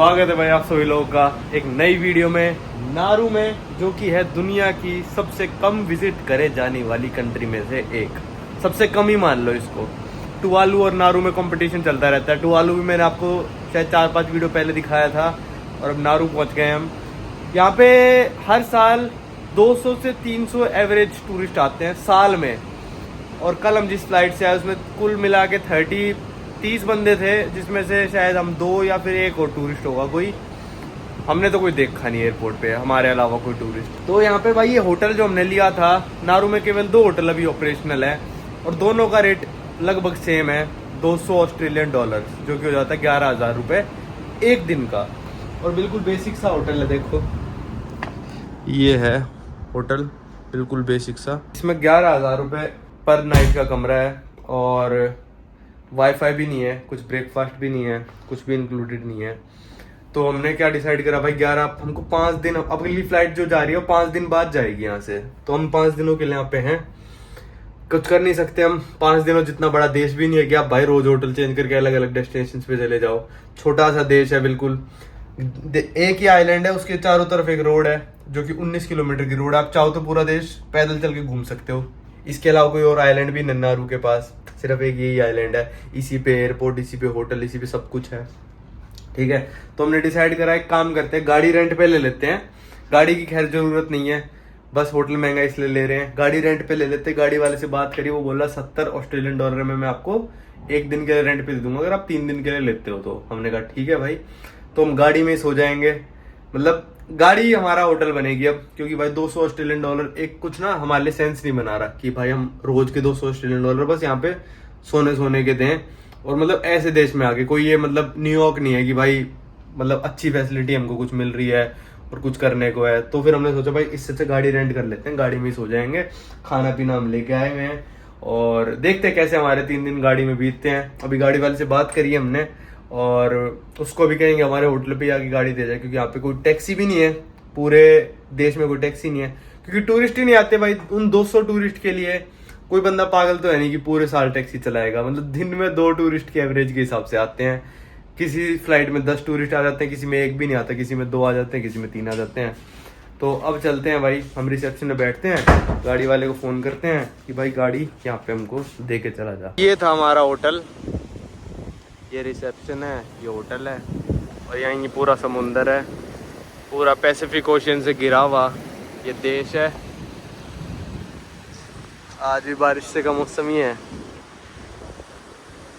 स्वागत है भाई आप सभी लोगों का एक नई वीडियो में नारू में, जो कि है दुनिया की सबसे कम विजिट करे जाने वाली कंट्री में से एक। सबसे कम ही मान लो इसको। टुवालू और नारू में कंपटीशन चलता रहता है। टुवालू भी मैंने आपको शायद 4-5 वीडियो पहले दिखाया था और अब नारू पहुंच गए हम। यहाँ पे हर साल 200 से 300 एवरेज टूरिस्ट आते हैं साल में। और कल हम जिस फ्लाइट से आए उसमें कुल मिला के 30 बंदे थे, जिसमें से शायद हम 2 या फिर 1 और टूरिस्ट होगा कोई। हमने तो कोई देखा नहीं एयरपोर्ट पे हमारे अलावा कोई टूरिस्ट। तो यहाँ पे भाई ये होटल जो हमने लिया था, नारू में केवल 2 होटल अभी ऑपरेशनल है और दोनों का रेट लगभग सेम है, 200 ऑस्ट्रेलियन डॉलर, जो कि हो जाता है 11,000 रुपये एक दिन का। और बिल्कुल बेसिक सा होटल है, देखो ये है होटल, बिल्कुल बेसिक सा। इसमें 11,000 रुपये पर नाइट का कमरा है और वाईफाई भी नहीं है, कुछ ब्रेकफास्ट भी नहीं है, कुछ भी इंक्लूडेड नहीं है। तो हमने क्या डिसाइड करा भाई, 11 हमको 5 दिन, अगली फ्लाइट जो जा रही है वो 5 दिन बाद जाएगी यहाँ से। तो हम 5 दिनों के लिए यहाँ पे हैं, कुछ कर नहीं सकते हम। 5 दिनों जितना बड़ा देश भी नहीं है कि आप भाई रोज होटल चेंज करके अलग अलग डेस्टिनेशन पे चले जाओ। छोटा सा देश है बिल्कुल, एक ही आइलैंड है, उसके चारों तरफ एक रोड है जो कि 19 किलोमीटर की रोड है। आप चाहो तो पूरा देश पैदल चल के घूम सकते हो। इसके अलावा कोई और आइलैंड भी नारू के पास सिर्फ एक यही आइलैंड है। इसी पे एयरपोर्ट, इसी पे होटल, इसी पे सब कुछ है, ठीक है। तो हमने डिसाइड करा एक काम करते हैं, गाड़ी रेंट पे ले लेते हैं। गाड़ी की खैर जरूरत नहीं है, बस होटल महंगा इसलिए ले रहे हैं, गाड़ी रेंट पे ले लेते हैं। गाड़ी वाले से बात करी, वो बोला 70 ऑस्ट्रेलियन डॉलर में मैं आपको एक दिन के लिए रेंट पे दे दूंगा अगर आप 3 दिन के लिए लेते हो। तो हमने कहा ठीक है भाई, तो हम गाड़ी में सो जाएंगे, मतलब गाड़ी हमारा होटल बनेगी अब। क्योंकि भाई 200 ऑस्ट्रेलियन डॉलर एक कुछ ना हमारे लिए सेंस नहीं बना रहा कि भाई हम रोज के 200 ऑस्ट्रेलियन डॉलर बस यहाँ पे सोने के दें। और मतलब ऐसे देश में आके कोई ये मतलब न्यूयॉर्क नहीं है कि भाई मतलब अच्छी फैसिलिटी हमको कुछ मिल रही है और कुछ करने को है। तो फिर हमने सोचा भाई इससे अच्छा गाड़ी रेंट कर लेते हैं, गाड़ी में ही सो जाएंगे। खाना पीना हम लेके आए हुए हैं और देखते हैं कैसे हमारे 3 दिन गाड़ी में बीतते हैं। अभी गाड़ी वाले से बात करी हमने और उसको भी कहेंगे हमारे होटल पे आके गाड़ी दे जाए, क्योंकि यहाँ पे कोई टैक्सी भी नहीं है, पूरे देश में कोई टैक्सी नहीं है, क्योंकि टूरिस्ट ही नहीं आते भाई। उन 200 टूरिस्ट के लिए कोई बंदा पागल तो है नहीं कि पूरे साल टैक्सी चलाएगा। मतलब दिन में 2 टूरिस्ट के एवरेज के हिसाब से आते हैं। किसी फ्लाइट में 10 टूरिस्ट आ जाते हैं, किसी में 1 भी नहीं आता, किसी में 2 आ जाते हैं, किसी में 3 आ जाते हैं। तो अब चलते हैं भाई, हम रिसेप्शन में बैठते हैं, गाड़ी वाले को फोन करते हैं कि भाई गाड़ी यहाँ पे हमको दे के चला जा। ये था हमारा होटल, ये रिसेप्शन है, ये होटल है और यहाँ ये पूरा समुंदर है, पूरा पैसिफिक ओशन से घिरा हुआ ये देश है। आज भी बारिश से का मौसम ही है।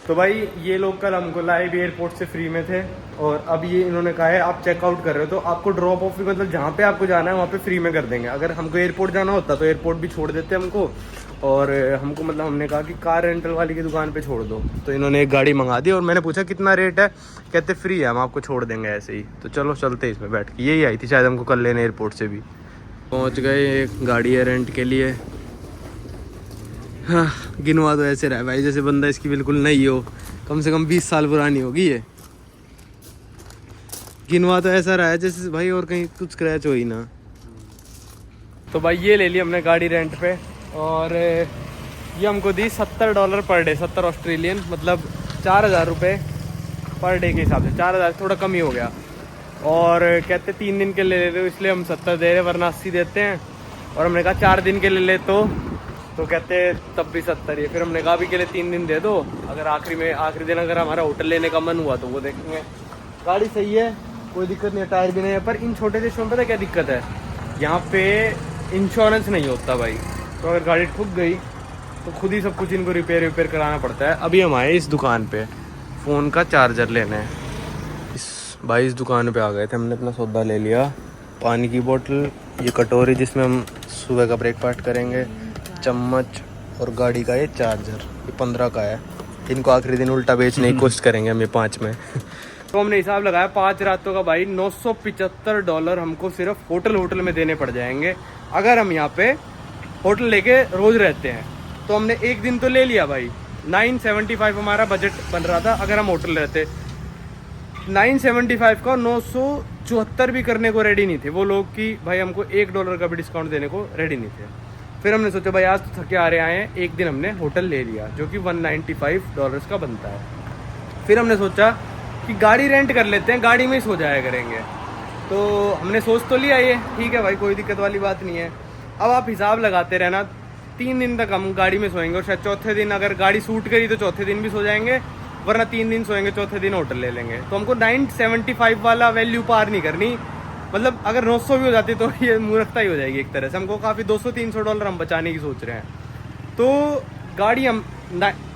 तो भाई ये लोग कल हमको लाए भी एयरपोर्ट से फ्री में थे और अब ये इन्होंने कहा है आप चेकआउट कर रहे हो तो आपको ड्रॉप ऑफ भी, मतलब जहाँ पे आपको जाना है वहाँ पे फ्री में कर देंगे। अगर हमको एयरपोर्ट जाना होता तो एयरपोर्ट भी छोड़ देते हमको, और हमको मतलब हमने कहा कि कार रेंटल वाली की दुकान पे छोड़ दो। तो इन्होंने एक गाड़ी मंगा दी और मैंने पूछा कितना रेट है, कहते फ्री है, हम आपको छोड़ देंगे ऐसे ही। तो चलो चलते इसमें बैठ के। यही आई थी शायद हमको कल लेने एयरपोर्ट से भी। पहुँच गए, एक गाड़ी है रेंट के लिए। हाँ, गिनवा तो ऐसे रहा भाई जैसे बंदा इसकी बिल्कुल नहीं हो, कम से कम 20 साल पुरानी होगी ये। गिनवा तो ऐसा रहा है जैसे भाई और कहीं कुछ स्क्रैच हो ही ना। तो भाई ये ले ली हमने गाड़ी रेंट पे और ये हमको दी $70 पर डे, 70 ऑस्ट्रेलियन, मतलब 4,000 रुपये पर डे के हिसाब से। 4,000 थोड़ा कम ही हो गया। और कहते 3 दिन के लिए ले रहे हो इसलिए हम 70 दे रहे, वरना 80 देते हैं। और हमने कहा 4 दिन के लिए ले तो कहते तब भी 70 ही है। फिर हमने कहा अभी के लिए 3 दिन दे दो, अगर आखिरी दिन अगर हमारा होटल लेने का मन हुआ तो वो देखेंगे। गाड़ी सही है, कोई दिक्कत नहीं है, टायर भी नहीं है। पर इन छोटे देशों में पता क्या दिक्कत है, यहाँ पे इंश्योरेंस नहीं होता भाई। तो अगर गाड़ी ठुक गई तो खुद ही सब कुछ इनको रिपेयर कराना पड़ता है। अभी हम आए इस दुकान पे फ़ोन का चार्जर लेने। इस दुकान पे आ गए थे, हमने अपना सौदा ले लिया, पानी की बोतल, ये कटोरी जिसमें हम सुबह का ब्रेकफास्ट करेंगे, चम्मच और गाड़ी का ये चार्जर, ये 15 का है। इनको आखिरी दिन उल्टा बेचने की कोशिश करेंगे हम ये 5 में। तो हमने हिसाब लगाया 5 रातों का भाई $975 हमको सिर्फ होटल में देने पड़ जाएंगे अगर हम यहाँ पे होटल लेके रोज रहते हैं। तो हमने एक दिन तो ले लिया भाई, 975 हमारा बजट बन रहा था अगर हम होटल रहते। 975 का 974 भी करने को रेडी नहीं थे वो लोग कि भाई हमको $1 का भी डिस्काउंट देने को रेडी नहीं थे। फिर हमने सोचा भाई आज तो थके आ रहे आए हैं, एक दिन हमने होटल ले लिया जो कि $195 का बनता है। फिर हमने सोचा कि गाड़ी रेंट कर लेते हैं, गाड़ी में ही सो जाया करेंगे। तो हमने सोच तो लिया ये, ठीक है भाई, कोई दिक्कत वाली बात नहीं है। अब आप हिसाब लगाते रहना, 3 दिन तक हम गाड़ी में सोएंगे और शायद चौथे दिन अगर गाड़ी सूट करी तो चौथे दिन भी सो जाएंगे, वरना 3 दिन सोएंगे, चौथे दिन होटल ले लेंगे। तो हमको 975 वाला वैल्यू पार नहीं करनी, मतलब अगर 900 भी हो जाती तो ये मूर्खता ही हो जाएगी एक तरह से। हमको काफ़ी $200-300 हम बचाने की सोच रहे हैं। तो गाड़ी हम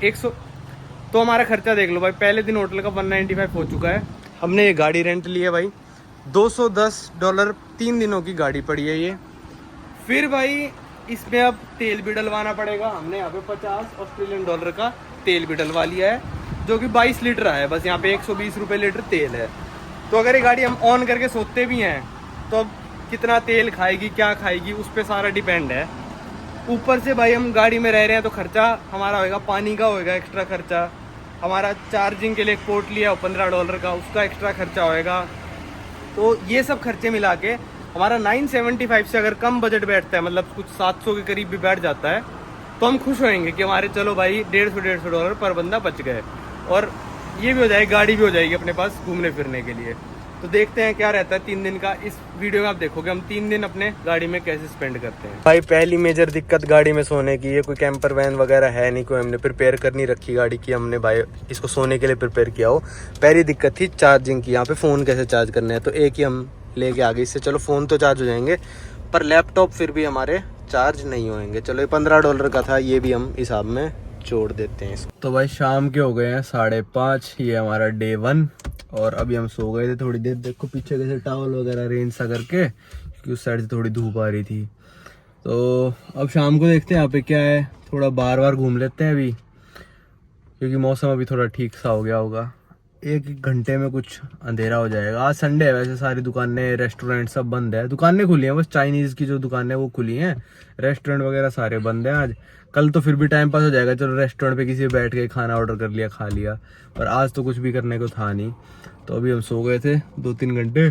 100, तो हमारा खर्चा देख लो भाई, पहले दिन होटल का 195 हो चुका है। हमने ये गाड़ी रेंट ली है भाई, $210 3 दिनों की गाड़ी पड़ी है ये। फिर भाई इसमें अब तेल भी डलवाना पड़ेगा। हमने यहाँ पे $50 का तेल भी डलवा लिया है, जो कि 22 लीटर है। बस यहाँ पे 120 रुपये लीटर तेल है। तो अगर ये गाड़ी हम ऑन करके सोते भी हैं तो अब कितना तेल खाएगी, क्या खाएगी, उस पर सारा डिपेंड है। ऊपर से भाई हम गाड़ी में रह रहे हैं तो खर्चा हमारा होएगा, पानी का होएगा एक्स्ट्रा खर्चा, हमारा चार्जिंग के लिए एक पोर्ट लिया हो $15 का, उसका एक्स्ट्रा खर्चा होएगा। तो ये सब खर्चे मिला के हमारा 975 से अगर कम बजट बैठता है, मतलब कुछ 700 के करीब भी बैठ जाता है, तो हम खुश होएंगे कि हमारे चलो भाई $150 पर बंदा बच गए, और ये भी हो जाएगी, गाड़ी भी हो जाएगी अपने पास घूमने फिरने के लिए। तो देखते हैं क्या रहता है 3 दिन का। इस वीडियो में आप देखोगे हम 3 दिन अपने गाड़ी में कैसे स्पेंड करते हैं। भाई पहली मेजर दिक्कत गाड़ी में सोने की, ये कोई कैंपर वैन वगैरह है नहीं, कोई हमने प्रिपेयर करनी रखी गाड़ी की, हमने भाई इसको सोने के लिए प्रिपेयर किया हो। पहली दिक्कत थी चार्जिंग की, यहाँ पे फ़ोन कैसे चार्ज करना है, तो एक ही हम लेके आ गए। इससे चलो फ़ोन तो चार्ज हो जाएंगे, पर लैपटॉप फिर भी हमारे चार्ज नहीं होंगे। चलो ये $15 का था, ये भी हम हिसाब में जोड़ देते हैं। तो भाई शाम के हो गए हैं 5:30, ये हमारा डे 1, और अभी हम सो गए थे थोड़ी देर। देखो पीछे कैसे टावल वगैरह अरेंज सा करके, क्योंकि उस साइड से थोड़ी धूप आ रही थी। तो अब शाम को देखते हैं यहाँ पे क्या है, थोड़ा बार घूम लेते हैं अभी, क्योंकि मौसम अभी थोड़ा ठीक सा हो गया होगा। 1 घंटे में कुछ अंधेरा हो जाएगा। आज संडे है, वैसे सारी दुकानें रेस्टोरेंट सब बंद है। दुकानें खुली हैं, बस चाइनीज़ की जो दुकानें वो खुली हैं, रेस्टोरेंट वगैरह सारे बंद हैं आज। कल तो फिर भी टाइम पास हो जाएगा, चलो रेस्टोरेंट पे किसी बैठ के खाना ऑर्डर कर लिया, खा लिया, पर आज तो कुछ भी करने को था नहीं। तो अभी हम सो गए थे 2-3 घंटे,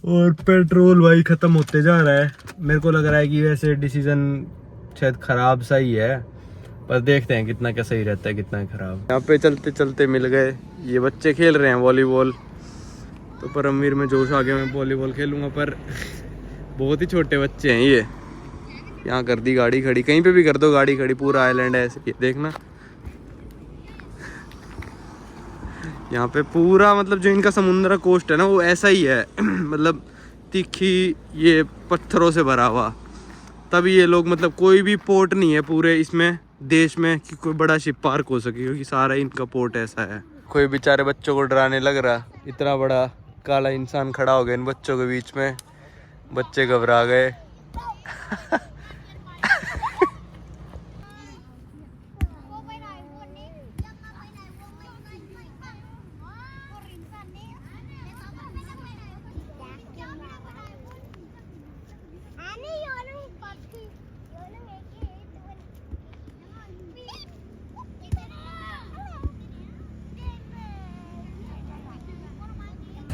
और पेट्रोल भाई ख़त्म होते जा रहा है। मेरे को लग रहा है कि वैसे डिसीज़न शायद ख़राब सा ही है, पर देखते हैं कितना क्या सही रहता है, कितना ख़राब। यहाँ पे चलते चलते मिल गए, ये बच्चे खेल रहे हैं वॉलीबॉल। तो परमवीर में जोश आ गया, मैं वॉलीबॉल खेलूँगा, पर बहुत ही छोटे बच्चे हैं ये। यहाँ कर दी गाड़ी खड़ी, कहीं पे भी कर दो गाड़ी खड़ी, पूरा आइलैंड है ऐसे, देखना यहाँ पे पूरा, मतलब जो इनका समुद्र कोस्ट है ना वो ऐसा ही है मतलब तीखी, ये पत्थरों से भरा हुआ। तभी ये लोग, मतलब कोई भी पोर्ट नहीं है पूरे इसमें देश में कि कोई बड़ा शिप पार्क हो सके, क्योंकि सारा इनका पोर्ट ऐसा है। कोई बेचारे बच्चों को डराने लग रहा, इतना बड़ा काला इंसान खड़ा हो गया इन बच्चों के बीच में, बच्चे घबरा गए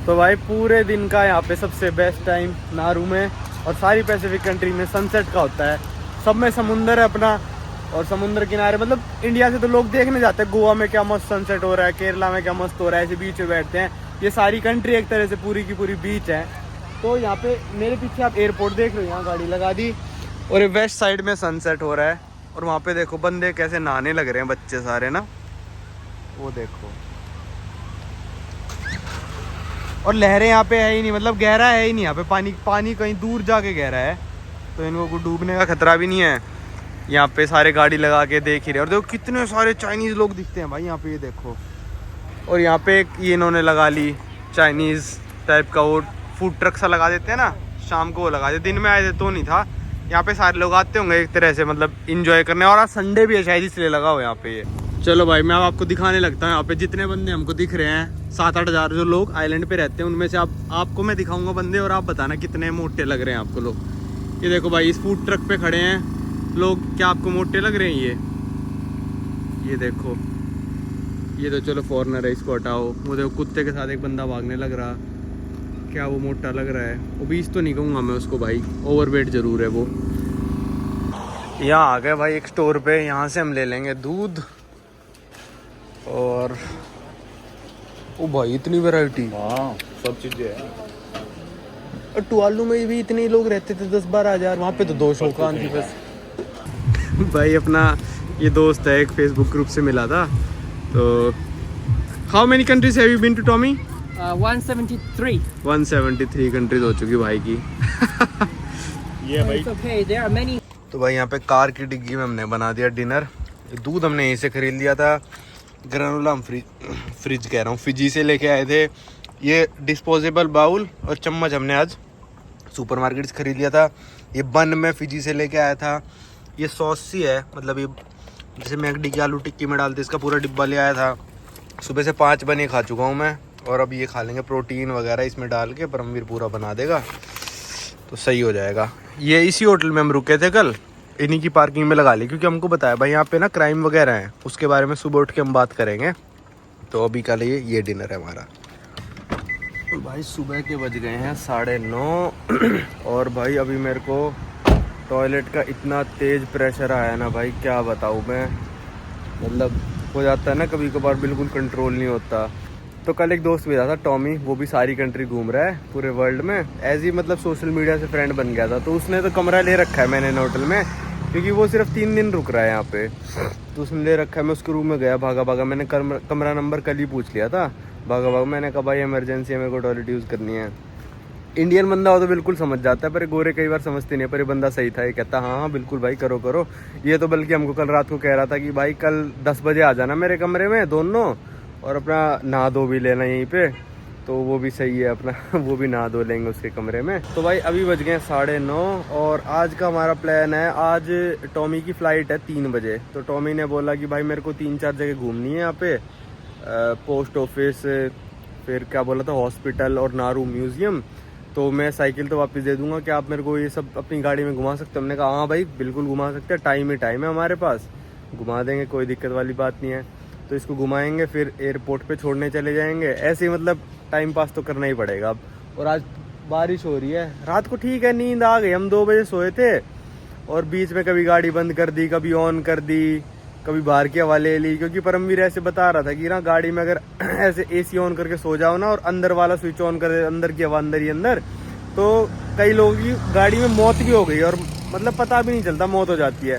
तो भाई पूरे दिन का यहाँ पे सबसे बेस्ट टाइम नारू में और सारी पैसिफिक कंट्री में सनसेट का होता है। सब में समुंदर है अपना, और समुद्र किनारे, मतलब इंडिया से तो लोग देखने जाते हैं गोवा में क्या मस्त सनसेट हो रहा है, केरला में क्या मस्त हो रहा है, ऐसे बीच में बैठते हैं। ये सारी कंट्री एक तरह से पूरी की पूरी बीच है। तो यहाँ पे मेरे पीछे आप एयरपोर्ट देख रहे हो, यहाँ गाड़ी लगा दी, और ये वेस्ट साइड में सनसेट हो रहा है। और वहाँ पे देखो बंदे कैसे नहाने लग रहे हैं, बच्चे सारे ना, वो देखो। और लहरें यहाँ पे है ही नहीं, मतलब गहरा है ही नहीं यहाँ पे, पानी कहीं दूर जाके गहरा है, तो इनको डूबने का खतरा भी नहीं है। यहाँ पे सारे गाड़ी लगा के देख ही रहे, और देखो कितने सारे चाइनीज़ लोग दिखते हैं भाई यहाँ पे, ये देखो। और यहाँ पे एक ये इन्होंने लगा ली चाइनीज़ टाइप का, वो फूड ट्रक सा लगा देते हैं ना, शाम को वो लगा देते, दिन में आए थे तो नहीं था। यहाँ पे सारे लोग आते होंगे एक तरह से, मतलब इंजॉय करने, और आज संडे भी है शायद इसलिए लगा हो यहाँ पे ये। चलो भाई मैं अब आपको दिखाने लगता हूँ यहाँ पे जितने बंदे हमको दिख रहे हैं, 7-8 हज़ार जो लोग आइलैंड पे रहते हैं, उनमें से आपको मैं दिखाऊंगा बंदे, और आप बताना कितने मोटे लग रहे हैं आपको लोग। ये देखो भाई इस फूड ट्रक पे खड़े हैं लोग, क्या आपको मोटे लग रहे हैं ये देखो। ये तो चलो फॉरनर है, इसको हटाओ। वो देखो कुत्ते के साथ एक बंदा भागने लग रहा, क्या वो मोटा लग रहा है? ओबीस तो नहीं कहूँगा मैं उसको भाई, ओवरवेट ज़रूर है वो। यहाँ आ गए भाई एक स्टोर पे, यहाँ से हम ले लेंगे दूध, और ओ भाई इतनी वैरायटी। हाँ सब चीजें हैं। और टुआलू में भी इतने लोग रहते थे 10-12 हज़ार, वहाँ पे तो 200 का थी बस। भाई अपना ये दोस्त है एक फेसबुक ग्रुप से मिला था। तो how many countries have you been to Tommy? 173. 173 countries हो चुकी भाई की। ये भाई It's okay. There are many. तो भाई यहाँ पे कार की डिग्गी में हमने बना दिया डिनर। दूध हमने यहीं से खरीद लिया था, ग्रेनोला हम फ्रिज कह रहा हूँ, फिजी से लेके आए थे। ये डिस्पोजेबल बाउल और चम्मच हमने आज सुपरमार्केट से खरीद लिया था। ये बन में फिजी से लेके आया था। ये सॉस सी है, मतलब ये जैसे मैकडी की आलू टिक्की में डालते, इसका पूरा डिब्बा ले आया था। सुबह से 5 बने खा चुका हूँ मैं, और अब ये खा लेंगे प्रोटीन वगैरह इसमें डाल के। परमवीर पूरा बना देगा तो सही हो जाएगा। ये इसी होटल में हम रुके थे कल, इन्हीं की पार्किंग में लगा ली, क्योंकि हमको बताया भाई यहाँ पे ना क्राइम वगैरह है, उसके बारे में सुबह उठ के हम बात करेंगे। तो अभी कल ये डिनर है हमारा। भाई सुबह के बज गए हैं 9:30 और भाई अभी मेरे को टॉयलेट का इतना तेज़ प्रेशर आया ना भाई, क्या बताऊँ मैं। मतलब हो जाता है ना कभी कभार, बिल्कुल कंट्रोल नहीं होता। तो कल एक दोस्त मिला था टॉमी, वो भी सारी कंट्री घूम रहा है पूरे वर्ल्ड में, ऐसे ही मतलब सोशल मीडिया से फ्रेंड बन गया था। तो उसने तो कमरा ले रखा है मैंने होटल में, क्योंकि वो सिर्फ 3 दिन रुक रहा है यहाँ पे। तो उसने ले रखा है। मैं उसके रूम में गया भागा भागा, मैंने कमरा नंबर कल ही पूछ लिया था भागा भागा। मैंने कहा भाई इमरजेंसी है, मेरे को टॉयलेट यूज़ करनी है। इंडियन बंदा हो तो बिल्कुल समझ जाता है, पर गोरे कई बार समझते नहीं है। पर ये बंदा सही था, ये कहता हाँ हाँ बिल्कुल भाई करो करो। ये तो बल्कि हमको कल रात को कह रहा था कि भाई कल 10 बजे आ जाना मेरे कमरे में दोनों, और अपना नहा धो भी लेना यहीं पे। तो वो भी सही है अपना वो भी नहा धो लेंगे उसके कमरे में। तो भाई अभी बज गए 9:30 और आज का हमारा प्लान है, आज टॉमी की फ़्लाइट है 3 बजे। तो टॉमी ने बोला कि भाई मेरे को 3-4 जगह घूमनी है यहाँ पे, पोस्ट ऑफिस, फिर क्या बोला था हॉस्पिटल और नारू म्यूज़ियम। तो मैं साइकिल तो वापस दे दूंगा, कि आप मेरे को ये सब अपनी गाड़ी में घुमा सकते हो। हमने कहा हाँ भाई बिल्कुल घुमा सकते हैं, टाइम ही टाइम है हमारे पास, घुमा देंगे, कोई दिक्कत वाली बात नहीं है। तो इसको घुमाएंगे, फिर एयरपोर्ट पे छोड़ने चले जाएंगे। ऐसे ही मतलब टाइम पास तो करना ही पड़ेगा अब। और आज बारिश हो रही है, रात को ठीक है नींद आ गई, हम 2 बजे सोए थे, और बीच में कभी गाड़ी बंद कर दी, कभी ऑन कर दी, कभी बाहर की हवा ले ली। क्योंकि परमवीर ऐसे बता रहा था कि ना गाड़ी में अगर ऐसे एसी ऑन करके सो जाओ ना, और अंदर वाला स्विच ऑन कर दे, अंदर की हवा अंदर ही अंदर, तो कई लोगों की गाड़ी में मौत भी हो गई, और मतलब पता भी नहीं चलता, मौत हो जाती है।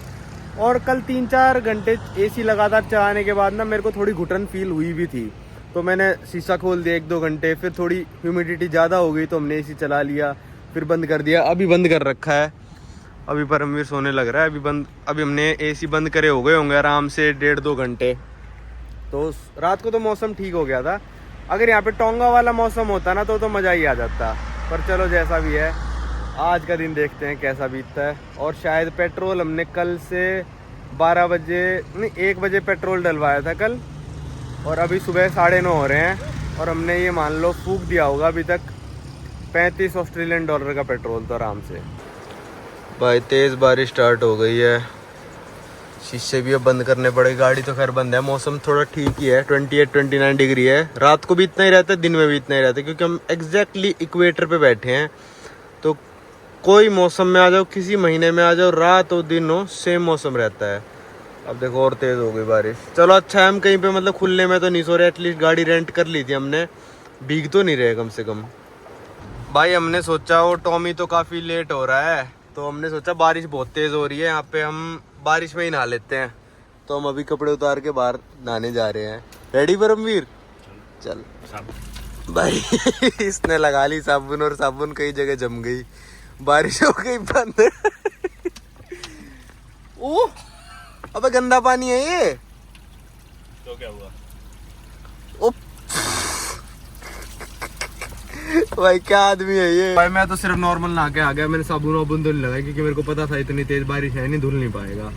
और कल 3-4 घंटे एसी लगातार चलाने के बाद ना मेरे को थोड़ी घुटन फील हुई भी थी। तो मैंने शीशा खोल दिया 1-2 घंटे, फिर थोड़ी ह्यूमिडिटी ज़्यादा हो गई तो हमने एसी चला लिया, फिर बंद कर दिया। अभी बंद कर रखा है, अभी परमवीर सोने लग रहा है। अभी हमने एसी बंद करे हो गए होंगे आराम से 1.5-2 घंटे। तो रात को तो मौसम ठीक हो गया था। अगर यहाँ पे टोंगा वाला मौसम होता ना तो मज़ा ही आ जाता। पर चलो जैसा भी है, आज का दिन देखते हैं कैसा बीतता है। और शायद पेट्रोल हमने कल से 12 बजे नहीं 1 बजे पेट्रोल डलवाया था कल, और अभी सुबह 9:30 हो रहे हैं, और हमने ये मान लो फूक दिया होगा अभी तक 35 ऑस्ट्रेलियन डॉलर का पेट्रोल तो आराम से। भाई तेज़ बारिश स्टार्ट हो गई है, शीशे भी अब बंद करने पड़े। गाड़ी तो खैर बंद है, मौसम थोड़ा ठीक ही है, 28-29 डिग्री है। रात को भी इतना ही रहता है, दिन में भी इतना ही रहता है, क्योंकि हम एग्जैक्टली इक्वेटर पे बैठे हैं। तो कोई मौसम में आ जाओ, किसी महीने में आ जाओ, रात हो दिन हो सेम मौसम रहता है। अब देखो और तेज़ हो गई बारिश। चलो अच्छा है हम कहीं पे मतलब खुले में तो नहीं सो रहे, एटलीस्ट गाड़ी रेंट कर ली थी हमने, भीग तो नहीं रहे कम से कम। भाई हमने सोचा वो टॉमी तो काफ़ी लेट हो रहा है, तो हमने सोचा बारिश बहुत तेज़ हो रही है यहाँ पे, हम बारिश में ही नहा लेते हैं। तो हम अभी कपड़े उतार के बाहर नहाने जा रहे हैं। रेडी परमवीर? चल भाई इसने लगा ली साबुन, और साबुन कई जगह जम गई, बारिश हो गई बंद। ओह अबे गंदा पानी है ये तो क्या हुआ? ओ भाई क्या आदमी है ये। भाई मैं तो सिर्फ नॉर्मल नहा के आ गया, मैंने साबुन वाबुन धुल लगाया, क्योंकि मेरे को पता था इतनी तेज बारिश है नहीं, धुल नहीं पाएगा।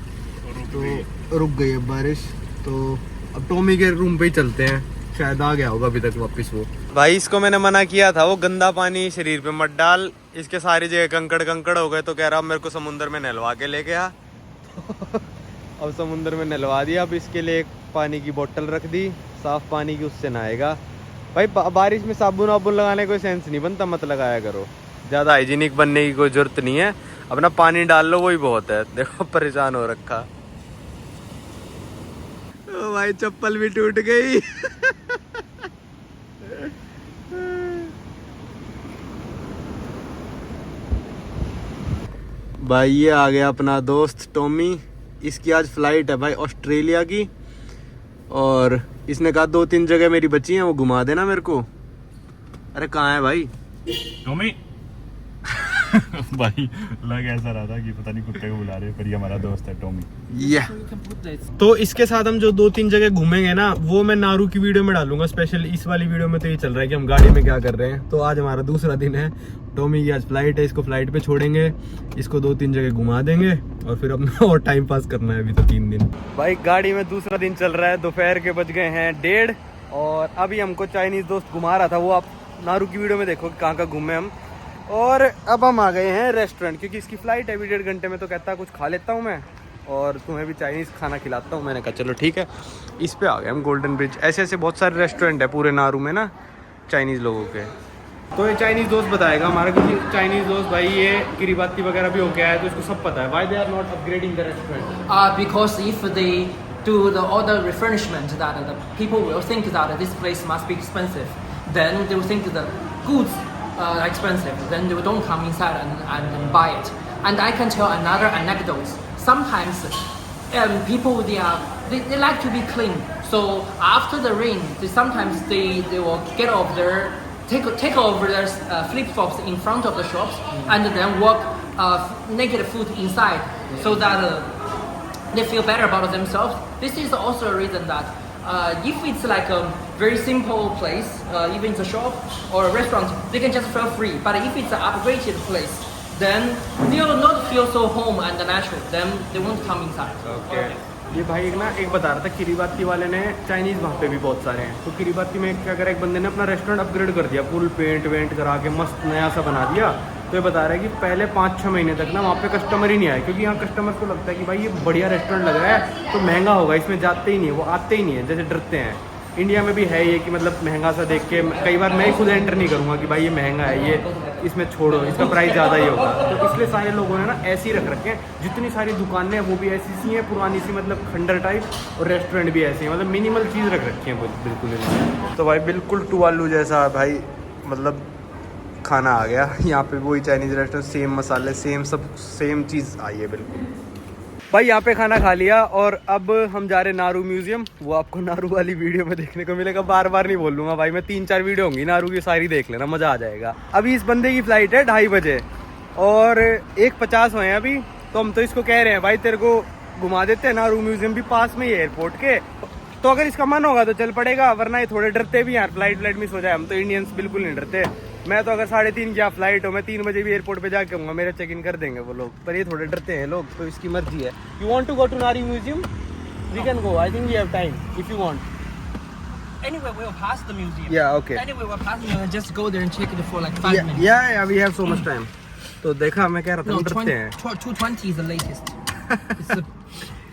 तो रुक गई अब बारिश। तो अब टॉमी के रूम पे ही चलते हैं, शायद आ गया होगा अभी तक वापस वो। भाई इसको मैंने मना किया था, वो गंदा पानी शरीर पे मत डाल, इसके सारी जगह कंकड़ कंकड़ हो गए। तो कह रहा मेरे को समुंदर में नहलवा के ले गया। अब समुंदर में नहलवा दिया। अब इसके लिए एक पानी की बोतल रख दी, साफ पानी की, उससे नहाएगा। भाई बारिश में साबुन वाबुन लगाने कोई सेंस नहीं बनता, मत लगाया करो, ज़्यादा हाइजीनिक बनने की कोई जरूरत नहीं है। अपना पानी डाल लो वही बहुत है। देखो परेशान हो रखा। ओ भाई चप्पल भी टूट गई। भाई ये आ गया अपना दोस्त टॉमी। इसकी आज फ्लाइट है भाई ऑस्ट्रेलिया की, और इसने कहा 2-3 जगह मेरी बची हैं वो घुमा देना मेरे को। अरे कहाँ है भाई? टॉमी भाई लग ऐसा रहा था कि पता नहीं कुत्ते को बुला रहे, पर ये हमारा दोस्त है टॉमी। ये You can put this. तो इसके साथ हम जो 2-3 जगह घूमेंगे ना, वो मैं नारू की वीडियो में डालूंगा। स्पेशल इस वाली वीडियो में तो ये चल रहा है कि हम गाड़ी में क्या कर रहे हैं। तो आज हमारा दूसरा दिन है, टॉमी की आज फ्लाइट है, इसको फ्लाइट पे छोड़ेंगे, इसको 2-3 जगह घुमा देंगे और फिर अपना और टाइम पास करना है अभी तो 3 दिन। भाई गाड़ी में दूसरा दिन चल रहा है, दोपहर के बज गए हैं 1:30 और अभी हमको चाइनीज दोस्त घुमा रहा था, वो आप नारू की वीडियो में देखो कहाँ कहाँ घूमे हम। और अब हम आ गए हैं रेस्टोरेंट, क्योंकि इसकी फ़्लाइट है अभी 1.5 घंटे में, तो कहता है कुछ खा लेता हूँ मैं और तुम्हें भी चाइनीज़ खाना खिलाता हूँ। मैंने कहा चलो ठीक है। इस पे आ गए हम गोल्डन ब्रिज। ऐसे ऐसे बहुत सारे रेस्टोरेंट है पूरे नारू में ना चाइनीज़ लोगों के। तो ये चाइनीज़ दोस्त बताएगा हमारा, क्योंकि चाइनीज़ दोस्त भाई ये किरीबाती वगैरह भी हो गया है, तो इसको सब पता है। Why they are not upgrading the restaurant? Because if they do the other refurnishment, that the people will think that this place must be expensive. Then they will think the goods are expensive. Then they don't come inside and buy it. And I can tell another anecdote. Sometimes people they like to be clean. So after the rain, sometimes they will get off their take over their flip flops in front of the shops and then walk naked foot inside, so that they feel better about themselves. This is also a reason that if it's like a very simple place, even it's a shop or a restaurant, they can just feel free. But if it's an upgraded place, then they will not feel so home and natural. Then they won't come inside. Okay. ये भाई एक बता रहा था, Kiribati वाले ने Chinese वहाँ पे भी बहुत सारे हैं। तो किरीबाती में क्या करा, एक बंदे ने अपना रेस्टोरेंट अपग्रेड कर दिया, फुल पेंट वेंट करा के मस्त नया सा बना दिया। तो ये बता रहा है कि पहले 5-6 महीने तक ना वहाँ पे कस्टमर ही नहीं आए, क्योंकि यहाँ कस्टमर को लगता है कि भाई ये बढ़िया रेस्टोरेंट लग रहा है तो महंगा होगा, इसमें जाते ही नहीं है, वो आते ही नहीं है, जैसे डरते हैं। इंडिया में भी है ये कि मतलब महंगा सा देख के कई बार मैं ही खुद एंटर नहीं करूँगा कि भाई ये महंगा है, ये इसमें छोड़ो, इसका प्राइस ज़्यादा ही होगा। तो इसलिए सारे लोगों ने ना ऐसे ही रख रखे हैं। जितनी सारी दुकानें हैं वो भी ऐसी सी हैं, पुरानी सी, मतलब खंडर टाइप, और रेस्टोरेंट भी ऐसे हैं, मतलब मिनिमल चीज़ रख रखी है बिल्कुल ही। तो भाई बिल्कुल टुवालू जैसा भाई मतलब खाना आ गया यहाँ पे, वही चाइनीज़ रेस्टोरेंट, सेम मसाले, सेम सब, सेम चीज़ आई है बिल्कुल। भाई यहाँ पे खाना खा लिया और अब हम जा रहे हैं नारू म्यूजियम। वो आपको नारू वाली वीडियो में देखने को मिलेगा, बार बार नहीं बोल लूँगा भाई मैं, 3-4 वीडियो होंगी नारू की, सारी देख लेना, मज़ा आ जाएगा। अभी इस बंदे की फ़्लाइट है 2:30 बजे और 1:50 हुए हैं अभी। तो हम तो इसको कह रहे हैं भाई तेरे को घुमा देते हैं, नारू म्यूजियम भी पास में ही है एयरपोर्ट के, तो अगर इसका मन होगा तो चल पड़ेगा, वरना ये थोड़े डरते भी यार, फ्लाइट मिस हो जाए। हम तो इंडियंस बिल्कुल नहीं डरते। मैं तो अगर 3:30 की फ्लाइट हो, मैं 3 बजे भी एयरपोर्ट पे जाके आऊँगा, मेरा चेक इन कर देंगे वो लोग, पर ये थोड़े डरते हैं लोग, तो इसकी मर्जी है। You want to go to Naru museum? We can go, I think we have time if you want. Anyway, we'll pass the museum. Yeah, okay. Anyway, we'll pass the museum and just go there and check it for like 5 minutes. Yeah, we have so much time. तो देखा, मैं कह रहा था No, हम डरते हैं। 2:20 is the latest.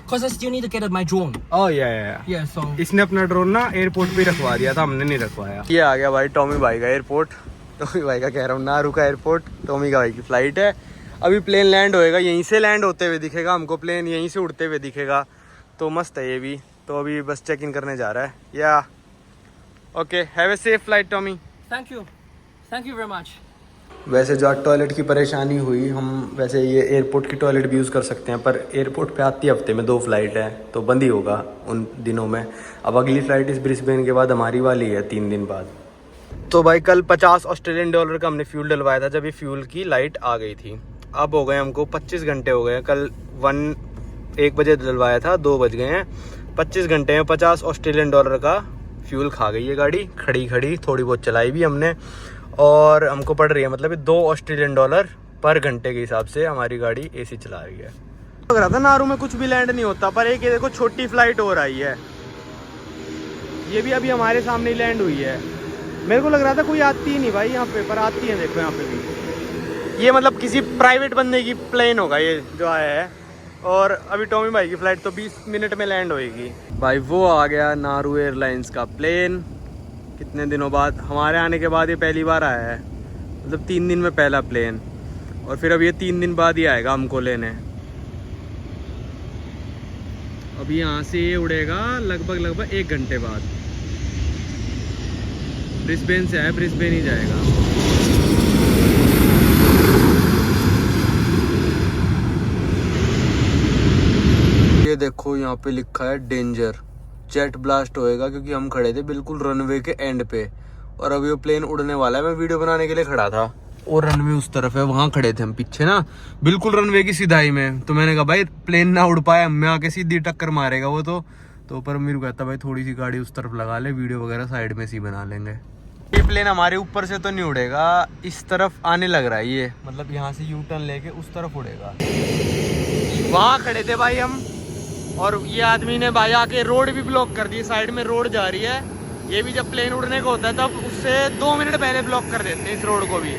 Because I still need to get my drone. Oh yeah. Yeah, so. इसने अपना ड्रोन ना एयरपोर्ट पे रखवा दिया था, हमने नहीं रखवाया। ये आ गया भाई टॉमी भाई का एयरपोर्ट, टॉमी भाई का कह रहा हूँ, नारू का एयरपोर्ट। टॉमी का भाई की फ्लाइट है, अभी प्लेन लैंड होएगा, यहीं से लैंड होते हुए दिखेगा हमको, प्लेन यहीं से उड़ते हुए दिखेगा, तो मस्त है ये भी। तो अभी बस चेक इन करने जा रहा है। या okay, have a safe flight Tommy. Thank you very much. वैसे जो आज टॉयलेट की परेशानी हुई, हम वैसे ये एयरपोर्ट की टॉयलेट भी यूज़ कर सकते हैं, पर एयरपोर्ट पे आती हफ्ते में 2 फ्लाइट है, तो बंद ही होगा उन दिनों में। अब अगली फ़्लाइट इस ब्रिस्बेन के बाद हमारी वाली है 3 दिन बाद। तो भाई कल $50 का हमने फ्यूल डलवाया था, जब ये फ्यूल की लाइट आ गई थी। अब हो गए हमको 25 घंटे हो गए, कल 1 बजे डलवाया था, 2 बज गए हैं, 25 घंटे में $50 का फ्यूल खा गई है गाड़ी, खड़ी थोड़ी बहुत चलाई भी हमने, और हमको पड़ रही है मतलब $2 पर घंटे के हिसाब से हमारी गाड़ी AC चला रही है। लग रहा था नारू में कुछ भी लैंड नहीं होता, पर एक ये देखो छोटी फ्लाइट हो रही है, ये भी अभी हमारे सामने ही लैंड हुई है। मेरे को लग रहा था कोई आती ही नहीं भाई यहाँ पे, पर आती है, देखो यहाँ पे भी। ये मतलब किसी प्राइवेट बंदे की प्लेन होगा ये जो आया है, और अभी टॉमी भाई की फ़्लाइट तो 20 मिनट में लैंड होएगी। भाई वो आ गया नारू एयरलाइंस का प्लेन, कितने दिनों बाद, हमारे आने के बाद ये पहली बार आया है, मतलब 3 दिन में पहला प्लेन, और फिर अब ये 3 दिन बाद ही आएगा हमको लेने। अब यहाँ से ये उड़ेगा लगभग 1 घंटे बाद, ब्रिस्बेन से आया, ब्रिस्बेन ही जाएगा। देखो यहाँ पे लिखा है डेंजर, जेट ब्लास्ट होएगा, क्योंकि हम खड़े थे बिल्कुल रनवे के एंड पे और अभी वो प्लेन उड़ने वाला है। मैं वीडियो बनाने के लिए खड़ा था और रनवे उस तरफ है, वहां खड़े थे हम पीछे ना, बिल्कुल रनवे की सिधाई में। तो मैंने कहा भाई प्लेन ना उड़ पाए, हमें आके सीधी टक्कर मारेगा वो। तो पर मेरे को कहता भाई थोड़ी सी गाड़ी उस तरफ लगा ले, वीडियो वगैरह साइड में से बना लेंगे। ये प्लेन हमारे ऊपर से तो नहीं उड़ेगा, इस तरफ आने लग रहा है ये, मतलब यहाँ से यू टर्न लेके उस तरफ उड़ेगा। वहाँ खड़े थे भाई हम, और ये आदमी ने भाई आके रोड भी ब्लॉक कर दी, साइड में रोड जा रही है। ये भी जब प्लेन उड़ने का होता है तब उससे 2 मिनट पहले ब्लॉक कर देते हैं इस रोड को भी।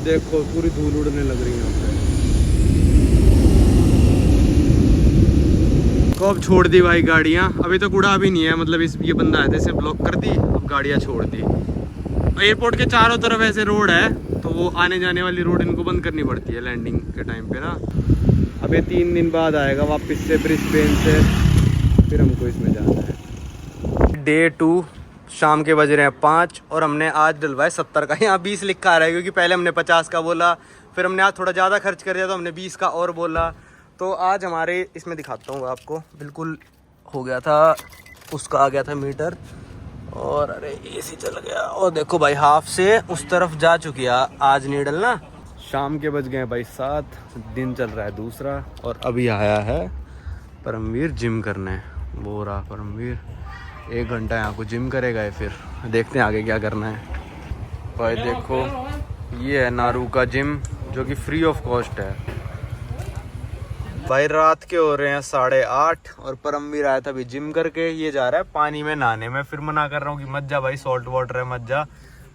देखो पूरी धूल उड़ने लग रही है यहाँ पे। को अब छोड़ दी भाई गाड़ियाँ, अभी तो उड़ा भी नहीं है, मतलब ये बंदा आया था इसे ब्लॉक कर दी, अब गाड़ियाँ छोड़ दी। एयरपोर्ट के चारों तरफ ऐसे रोड है, तो वो आने जाने वाली रोड इनको बंद करनी पड़ती है लैंडिंग के टाइम पे ना। अब ये 3 दिन बाद आएगा वापस से ब्रिस्बेन से, फिर हमको इसमें जाना है। डे 2 शाम के बज रहे हैं 5 और हमने आज डलवाए 70 का। यहाँ 20 लिखा आ रहा है क्योंकि पहले हमने 50 का बोला, फिर हमने आज थोड़ा ज़्यादा खर्च कर दिया तो हमने 20 का और बोला। तो आज हमारे इसमें दिखाता हूँ आपको, बिल्कुल हो गया था, उसका आ गया था मीटर और अरे एसी चल गया। और देखो भाई हाफ से उस तरफ जा चुकी है आज नीडल ना। शाम के बज गए भाई 7, दिन चल रहा है दूसरा और अभी आया है परमवीर जिम करने। वो रहा परमवीर, 1 घंटा यहाँ को जिम करेगा ये, फिर देखते हैं आगे क्या करना है। भाई देखो ये है नारू का जिम जो कि फ्री ऑफ कॉस्ट है। भाई रात के हो रहे हैं 8:30 और परमवीर आया था अभी जिम करके, ये जा रहा है पानी में नहाने। मैं फिर मना कर रहा हूँ कि मत जा भाई, सॉल्ट वाटर है मत जा,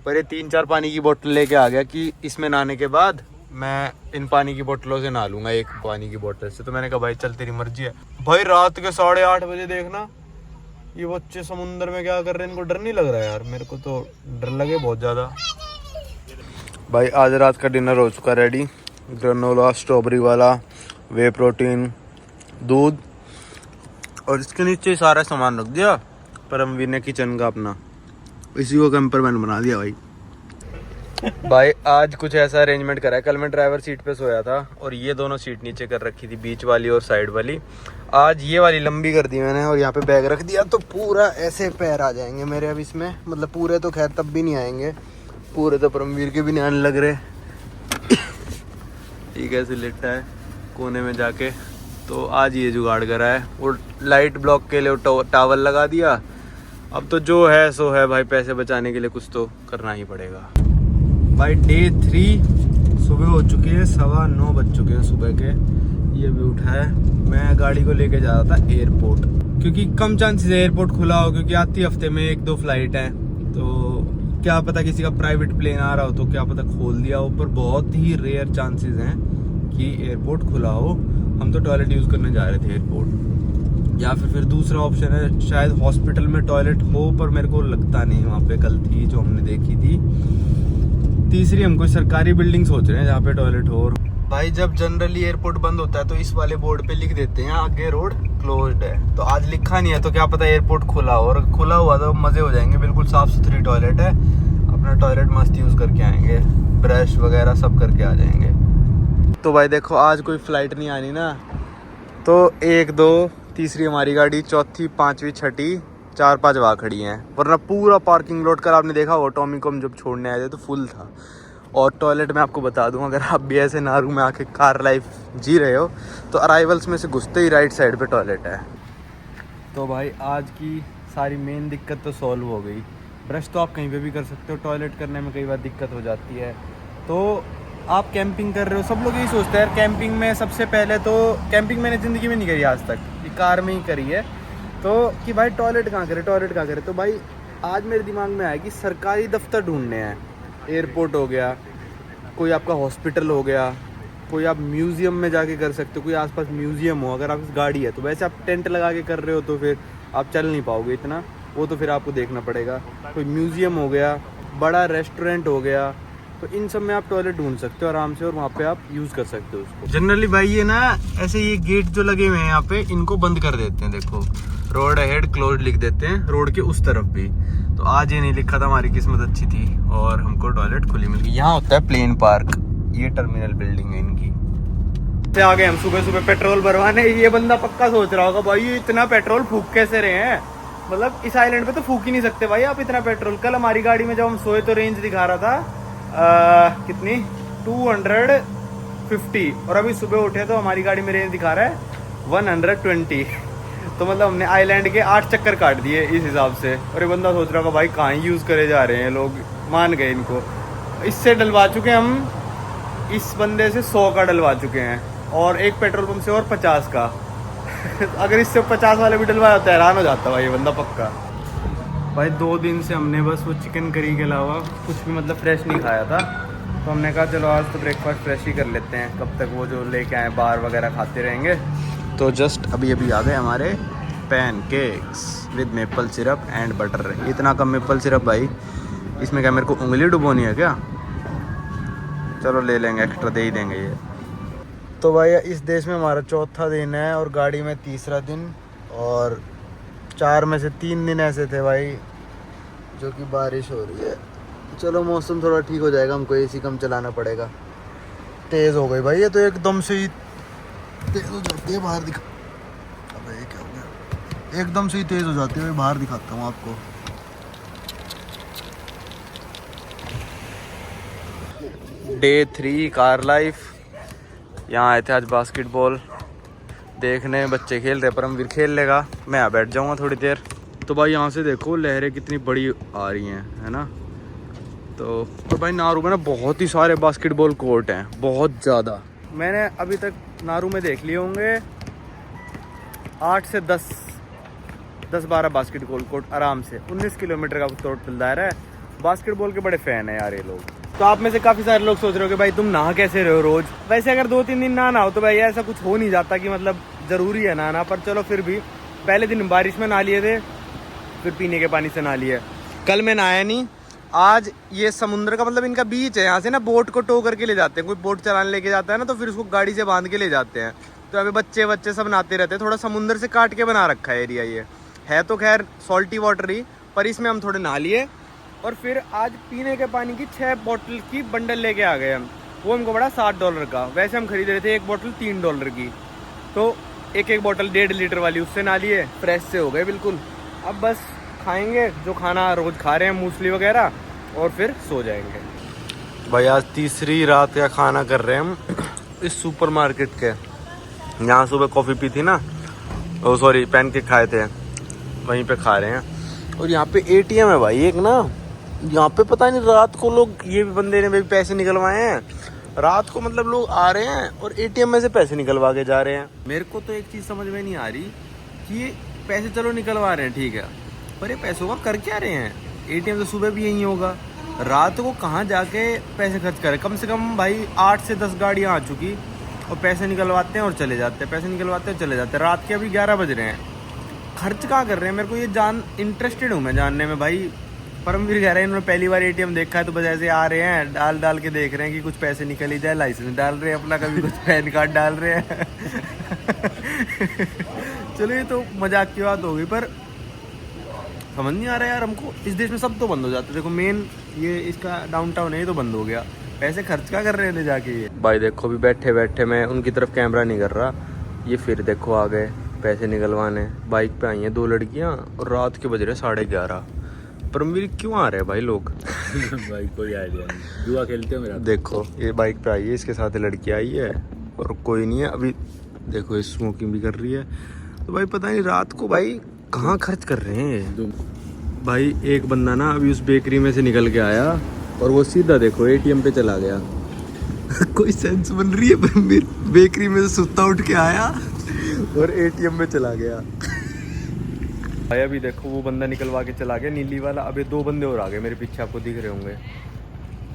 पर ये 3-4 पानी की बोतल लेके आ गया कि इसमें नहाने के बाद मैं इन पानी की बोतलों से नहा लूंगा, एक पानी की बोतल से। तो मैंने कहा भाई चल तेरी मर्जी है। भाई रात के 8:30 बजे देखना ये बच्चे समुंदर में क्या कर रहे हैं, इनको डर नहीं लग रहा है यार? मेरे को तो डर लगे बहुत ज़्यादा। भाई आज रात का डिनर हो चुका रेडी, ग्रेनोला स्ट्रॉबेरी वाला, वे प्रोटीन, दूध और इसके नीचे सारा सामान रख दिया परमवीर ने किचन का अपना, इसी को कैंपरमैन बना दिया भाई। भाई आज कुछ ऐसा अरेंजमेंट करा है, कल मैं ड्राइवर सीट पे सोया था और ये दोनों सीट नीचे कर रखी थी, बीच वाली और साइड वाली। आज ये वाली लंबी कर दी मैंने और यहाँ पे बैग रख दिया, तो पूरा ऐसे पैर आ जाएंगे मेरे अब इसमें, मतलब पूरे तो खैर तब भी नहीं आएंगे, पूरे तो परमवीर के भी नहीं आने लग रहे। ठीक है, ऐसे लेटा है कोने में जाके। तो आज ये जुगाड़ करा है, और लाइट ब्लॉक के लिए टावल लगा दिया। अब तो जो है सो है भाई, पैसे बचाने के लिए कुछ तो करना ही पड़ेगा। भाई डे 3 सुबह हो चुकी है, 9:15 बज चुके हैं सुबह के। ये भी उठा है, मैं गाड़ी को लेके जा रहा था एयरपोर्ट, क्योंकि कम चांसेस है एयरपोर्ट खुला हो, क्योंकि आती हफ्ते में 1-2 फ्लाइट है, तो क्या पता किसी का प्राइवेट प्लेन आ रहा हो तो क्या पता खोल दिया हो, पर बहुत ही रेयर चांसेस हैं कि एयरपोर्ट खुला हो। हम तो टॉयलेट यूज़ करने जा रहे थे एयरपोर्ट, या फिर दूसरा ऑप्शन है शायद हॉस्पिटल में टॉयलेट हो, पर मेरे को लगता नहीं, वहाँ पे कल थी जो हमने देखी थी। तीसरी हम कोई सरकारी बिल्डिंग सोच रहे हैं जहाँ पे टॉयलेट हो। भाई जब जनरली एयरपोर्ट बंद होता है तो इस वाले बोर्ड पे लिख देते हैं आगे रोड क्लोज्ड है, तो आज लिखा नहीं है, तो क्या पता एयरपोर्ट खुला हो, और खुला हुआ तो मजे हो जाएंगे, बिल्कुल साफ सुथरी टॉयलेट है, अपना टॉयलेट मस्त यूज करके आएंगे, ब्रश वगैरह सब करके आ जाएंगे। तो भाई देखो आज कोई फ्लाइट नहीं आनी ना, तो 1, 2, तीसरी हमारी गाड़ी, चौथी, 5वीं, 6ठी, 4-5 वहाँ खड़ी हैं, वरना पूरा पार्किंग लॉट कर आपने देखा होगा, टॉमी को हम जब छोड़ने आए थे तो फुल था। और टॉयलेट में आपको बता दूं, अगर आप भी ऐसे नारू में आके कार लाइफ जी रहे हो तो अराइवल्स में से घुसते ही राइट साइड पे टॉयलेट है। तो भाई आज की सारी मेन दिक्कत तो सॉल्व हो गई। ब्रश तो आप कहीं पे भी कर सकते हो, टॉयलेट करने में कई बार दिक्कत हो जाती है। तो आप कैंपिंग कर रहे हो, सब लोग यही सोचते हैं यार कैंपिंग में, सबसे पहले तो कैंपिंग मैंने ज़िंदगी में नहीं करी आज तक, ये कार में ही करी है, तो कि भाई टॉयलेट कहाँ करे। तो भाई आज मेरे दिमाग में आया कि सरकारी दफ्तर ढूंढने हैं, एयरपोर्ट हो गया, कोई आपका हॉस्पिटल हो गया, कोई आप म्यूज़ियम में जाके कर सकते हो, कोई आसपास म्यूज़ियम हो, अगर आप गाड़ी है तो। वैसे आप टेंट लगा के कर रहे हो तो फिर आप चल नहीं पाओगे इतना, वो तो फिर आपको देखना पड़ेगा। कोई म्यूज़ियम हो गया, बड़ा रेस्टोरेंट हो गया, तो इन सब में आप टॉयलेट ढूंढ सकते हो आराम से, और वहाँ पे आप यूज़ कर सकते हो उसको। जनरली भाई ये ना ऐसे ये गेट जो लगे हुए हैं यहाँ पे, इनको बंद कर देते हैं, देखो रोड अहेड क्लोज लिख देते हैं, रोड के उस तरफ भी। तो आज ये नहीं लिखा था, हमारी किस्मत अच्छी थी और हमको टॉयलेट खुली मिल गई। यहाँ होता है प्लेन पार्क, ये टर्मिनल बिल्डिंग है इनकी। से आ गए हम सुबह सुबह पेट्रोल भरवाने। ये बंदा पक्का सोच रहा होगा भाई ये इतना पेट्रोल फूक कैसे रहे हैं, मतलब इस आइलैंड पे तो फूक ही नहीं सकते भाई आप इतना पेट्रोल। कल हमारी गाड़ी में जब हम सोए तो रेंज दिखा रहा था कितनी 250, और अभी सुबह उठे तो हमारी गाड़ी में रेंज दिखा रहा है 120। तो मतलब हमने आइलैंड के 8 चक्कर काट दिए इस हिसाब से। और ये बंदा सोच रहा होगा भाई कहाँ यूज़ करे जा रहे हैं लोग, मान गए इनको। इससे डलवा चुके हम, इस बंदे से 100 का डलवा चुके हैं, और एक पेट्रोल पंप से और 50 का। अगर इससे 50 वाले भी डलवाया होता है हैरान हो जाता भाई ये बंदा पक्का। भाई 2 दिन से हमने बस वो चिकन करी के अलावा कुछ भी मतलब फ्रेश नहीं खाया था, तो हमने कहा चलो आज तो ब्रेकफास्ट फ्रेश ही कर लेते हैं, कब तक वो जो लेके आए बार वगैरह खाते रहेंगे। तो जस्ट अभी आ गए हमारे pancakes with maple syrup and butter. इतना कम मेपल सिरप भाई, इसमें क्या मेरे को उंगली डुबोनी है क्या? चलो ले लेंगे, एक्स्ट्रा दे ही देंगे ये। तो भाई इस देश में हमारा 4था दिन है और गाड़ी में 3रा दिन, और 4 में से 3 दिन ऐसे थे भाई जो कि बारिश हो रही है। चलो मौसम थोड़ा ठीक हो जाएगा, हमको एसी कम चलाना पड़ेगा। तेज़ हो गई भाई ये तो एकदम से ही तेज़ हो जाती है, बाहर दिखा। अबे ये क्या हो गया, एकदम से ही तेज़ हो जाती है भाई, बाहर दिखाता हूँ आपको। Day 3 car life. यहाँ आए थे आज बास्केटबॉल देखने, बच्चे खेल रहे, परमवीर खेल लेगा, मैं यहाँ बैठ जाऊँगा थोड़ी देर। तो भाई यहाँ से देखो लहरें कितनी बड़ी आ रही हैं, है ना। तो और भाई नारू में ना बहुत ही सारे बास्केटबॉल कोर्ट हैं, बहुत ज़्यादा। मैंने अभी तक नारू में देख लिए होंगे 8 से 10-12 बास्केटबॉल कोर्ट आराम से। 19 किलोमीटर का टोटल दायरा है। बास्केटबॉल के बड़े फ़ैन हैं यार ये लोग। तो आप में से काफ़ी सारे लोग सोच रहे हो कि भाई तुम नहा कैसे रहे हो रोज़। वैसे अगर 2-3 दिन ना नहाओ तो भाई ऐसा कुछ हो नहीं जाता कि मतलब ज़रूरी है नहाना, पर चलो फिर भी पहले दिन बारिश में नहा लिए थे, फिर पीने के पानी से नहा लिए। कल मैं नहाया नहीं। आज ये समुद्र का मतलब इनका बीच है, यहाँ से ना बोट को टो करके ले जाते हैं। कोई बोट चलाने लेके जाता है ना तो फिर उसको गाड़ी से बांध के ले जाते हैं। तो अभी बच्चे सब नहाते रहते हैं। थोड़ा समुद्र से काट के बना रखा है एरिया। ये है तो खैर सॉल्टी वाटर ही, पर इसमें हम थोड़े नहा लिए। और फिर आज पीने के पानी की 6 बॉटल की बंडल लेके आ गए हम। वो हमको पड़ा $7 का। वैसे हम खरीद रहे थे एक बॉटल $3 की। तो एक बॉटल 1.5 लीटर वाली उससे नहा लिए, फ्रेश से हो गए बिल्कुल। अब बस खाएंगे जो खाना रोज़ खा रहे हैं, मूसली वगैरह, और फिर सो जाएंगे। भाई आज तीसरी रात का खाना कर रहे हैं हम इस सुपरमार्केट के। यहाँ सुबह कॉफ़ी पी थी ना, ओ सॉरी पैनकेक खाए थे, वहीं पे खा रहे हैं। और यहाँ पे ATM है भाई एक ना, यहाँ पे पता नहीं रात को लोग, ये बंदे ने भी पैसे निकलवाए हैं रात को, मतलब लोग आ रहे हैं और ATM में से पैसे निकलवा के जा रहे हैं। मेरे को तो एक चीज़ समझ में नहीं आ रही कि ये पैसे चलो निकलवा रहे हैं ठीक है, पर ये पैसों का कर क्या रहे हैं। ATM तो सुबह भी यहीं होगा, रात को कहाँ जाके पैसे खर्च करें। कम से कम भाई 8 से 10 गाड़ियाँ आ चुकी और पैसे निकलवाते हैं और चले जाते हैं, पैसे निकलवाते हैं चले जाते हैं। रात के अभी 11 बज रहे हैं, खर्च कहाँ कर रहे हैं। मेरे को ये इंटरेस्टेड हूँ मैं जानने में भाई। परमवीर कह रहे हैं इन्होंने पहली बार ATM देखा है तो बस ऐसे आ रहे हैं, डाल के देख रहे हैं कि कुछ पैसे निकल ही जाए। लाइसेंस डाल रहे हैं अपना, कभी कुछ पैन कार्ड डाल रहे हैं। चलो ये तो मजाक की बात हो गई, पर समझ नहीं आ रहा यार हमको। इस देश में सब तो बंद हो जाता है। देखो मेन ये इसका डाउनटाउन है, ये तो बंद हो गया। पैसे खर्च क्या कर रहे थे जाके ये भाई। देखो भी बैठे बैठे मैं उनकी तरफ कैमरा नहीं कर रहा, ये फिर देखो आ गए पैसे निकलवाने। बाइक पे आई हैं 2 लड़कियां और रात के बज रहे 11:30। परमवीर क्यों आ रहे हैं भाई लोग? भाई कोई आइडिया नहीं, जुआ खेलते हो मेरा। देखो ये बाइक पे आई है, इसके साथ लड़की आई है और कोई नहीं है अभी। देखो ये स्मोकिंग भी कर रही है। तो भाई पता नहीं रात को भाई कहाँ खर्च कर रहे हैं भाई। एक बंदा ना अभी उस बेकरी में से निकल के आया और वो सीधा देखो ATM पे चला गया। कोई सेंस बन रही है परमवीर? बेकरी में से सुत्ता उठ के आया और ATM में चला गया भाई। अभी देखो वो बंदा निकलवा के चला गया नीली वाला। अभी 2 बंदे और आ गए मेरे पीछे, आपको दिख रहे होंगे।